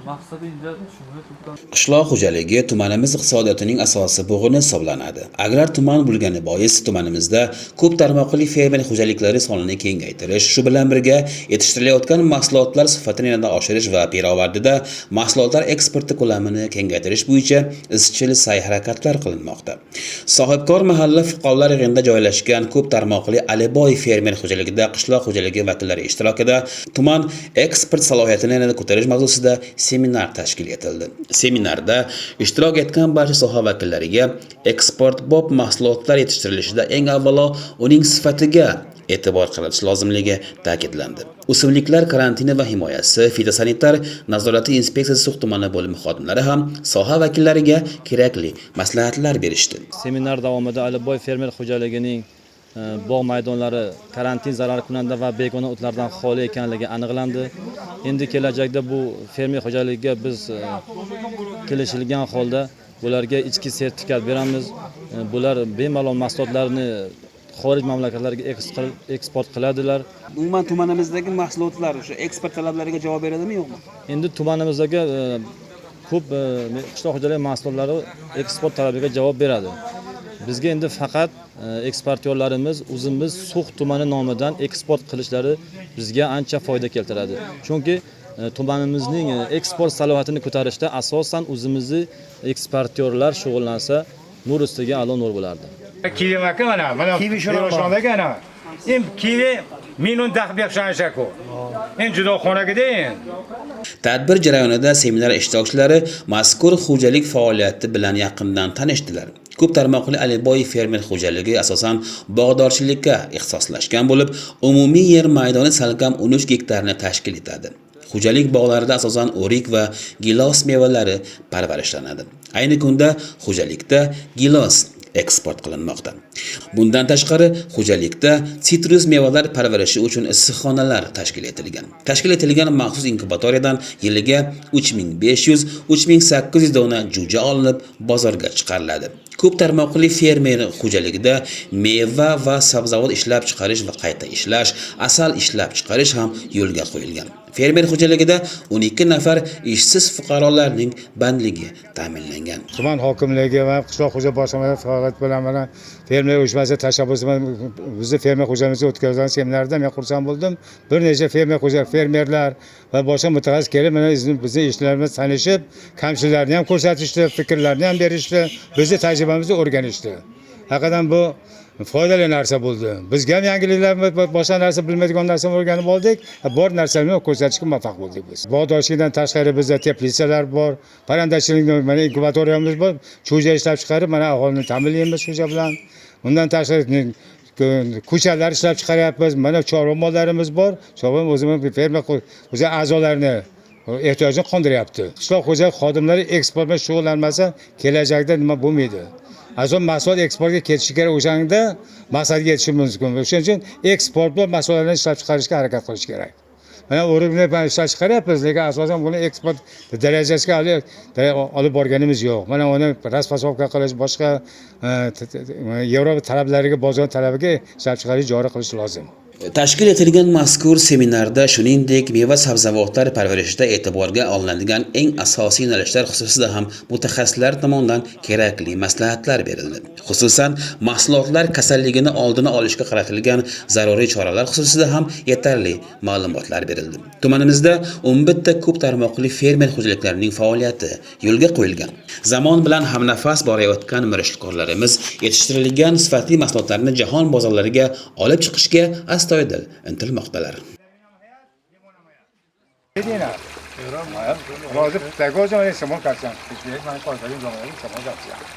maqsadi inja shunga turgan. Qishloq xo'jaligi tumanimiz iqtisodiyotining asosi bo'g'ini hisoblanadi. Agrar tuman bo'lgani bois tumanimizda ko'p tarmoqli fermer xo'jaliklari sonini kengaytirish, shu bilan birga yetishtirilayotgan mahsulotlar sifatini yanada oshirish va pirovardida mahsulotlar eksporti ko'lamini kengaytirish bo'yicha izchil sa'y-harakatlar qilinmoqda. Sohibkor mahalla fuqarolar yig'inida joylashgan ko'p tarmoqli Aliboy fermer xo'jaligida qishloq xo'jaligi vakillari ishtirokida tuman eksport salohiyatini yanada ko'tarish mavzusida seminar tashkil etildi. Seminarda ishtirok etgan barcha soha vakillariga eksportbop mahsulotlar yetishtirilishida eng avvalo uning sifatiga e'tibor qaratish lozimligi ta'kidlandi. O'simliklar karantini va himoyasi, fitosanitar nazorati inspeksiyasi So'x tumani bo'limi xodimlari ham soha vakillariga kerakli maslahatlar berishdi. Seminar davomida Aliboy fermer xo'jaligining bog' maydonlari karantin zararkunanda va begona o'tlardan xoli ekanligi aniqlandi. Endi kelajakda bu fermer xo'jaligiga biz kelishilgan holda bularga ichki sertifikat beramiz. Bular bemalol mahsulotlarni xorij mamlakatlarga eksport qiladilar. Umuman tumanimizdagi mahsulotlar o'sha eksport talablariga javob beradimi, yo'qmi? Endi tumanimizdagi ko'p qishloq xo'jaligi mahsulotlari eksport talabiga javob beradi. Bizga endi faqat eksportyorlarimiz o'zimiz So'x tumani nomidan eksport qilishlari bizga ancha foyda keltiradi. Chunki tumanimizning eksport salohiyatini ko'tarishda asosan o'zimizni eksportyorlar shug'ullansa, nur ustiga a'lo nur bo'lardi. Kivi maka mana kivi sho'rondagi ana. Em kivi minun daxbexshanshako. En juda xonagida en. Tadbir jarayonida seminar ishtirokchilari mazkur xo'jalik faoliyati bilan yaqindan tanishdilar. Ko'p tarmoqli Aliboy fermer xo'jaligi asosan bog'dorchilikka ixtisoslashgan bo'lib, umumiy yer maydoni salkam 13 gektarni tashkil etadi. Xo'jalik bog'larida asosan o'rik va gilos mevalari parvarishlanadi. Ayni kunda xo'jalikda gilos eksport qilinmoqda. Bundan tashqari xo'jalikda sitrus mevalar parvarishi uchun issiqxonalar tashkil etilgan. Tashkil etilgan maxsus inkubatoriyadan yiliga 3500-3800 dona jo'ja olinib bozorga chiqariladi. Ko'p tarmoqli fermer xo'jaligida meva va sabzavot ishlab chiqarish va qayta ishlash, asal ishlab chiqarish ham yo'lga qo'yilgan. Fermer xo'jaligida 12 nafar ishsiz fuqarolarning bandligi ta'minlangan. Tuman hokimligi va qishloq xo'jaligi boshqarmalari faoliyat bilan mana fermer uyushmasi tashabbusi bilan bizni fermer xo'jaligimizga o'tkazilgan seminarda men xursand bo'ldim. Bir necha fermerlar va boshqa mutaxassis kelib mana bizni ishlarimiz tanishib, kamchiliklarni ham ko'rsatishdi, fikrlarni ham berishdi, bizni tajribamizni o'rganishdi. Haqiqatan bu foydali narsa bo'ldi. Bizga ham yangiliklar, boshqa narsa bilmaydigan narsani o'rganib oldik. Bor narsalarni ko'rsatishga muvaffaq bo'ldik biz. Bog'dorchilikdan tashqari bizda teplitsalar bor, parrandachilikning mana inkubatoriyamiz bor. Cho'ja ishlab chiqarib, mana aholini ta'minlaymiz cho'ja bilan. Undan tashqari ko'chatlar ishlab chiqaryapmiz. Mana chorva mollarimiz bor. Chorva o'zimiz fermer o'zi a'zolarini ehtiyojini qondiryapti. Qishloq xo'jalik xodimlari eksport bilan shug'ullanmasa, kelajakda nima bo'lmaydi. Asol mahsulot eksportga ketishi kerak, o'shanda maqsadga yetishi mumkin. O'shuning uchun eksport va mahsulotlarni ishlab chiqarishga harakat qilish kerak. Mana o'rikni ishlab chiqaryapmiz, lekin asosan buni eksport darajasiga olib borganimiz yo'q. Mana uni raspasobka qilish, boshqa Yevropa talablariga, bozor talabiga ishlab chiqarish joriy qilish lozim. Tashkil etilgan mazkur seminarda shuningdek meva sabzavotlar parvarishida e'tiborga olinadigan eng asosiy yo'nalishlar xususida ham mutaxassislar tomonidan kerakli maslahatlar berildi. Xususan, mahsulotlar kasalligini oldini olishga qaratilgan zaruriy choralar xususida ham yetarli ma'lumotlar berildi. Tumanimizda 11 ta ko'p tarmoqli fermer xo'jaliklarining faoliyati yo'lga qo'yilgan. Zamon bilan hamnafas borayotgan mirishkorlarimiz yetishtirilgan sifatli mahsulotlarni jahon bozorlariga olib chiqishga astoydil intilmoqdalar.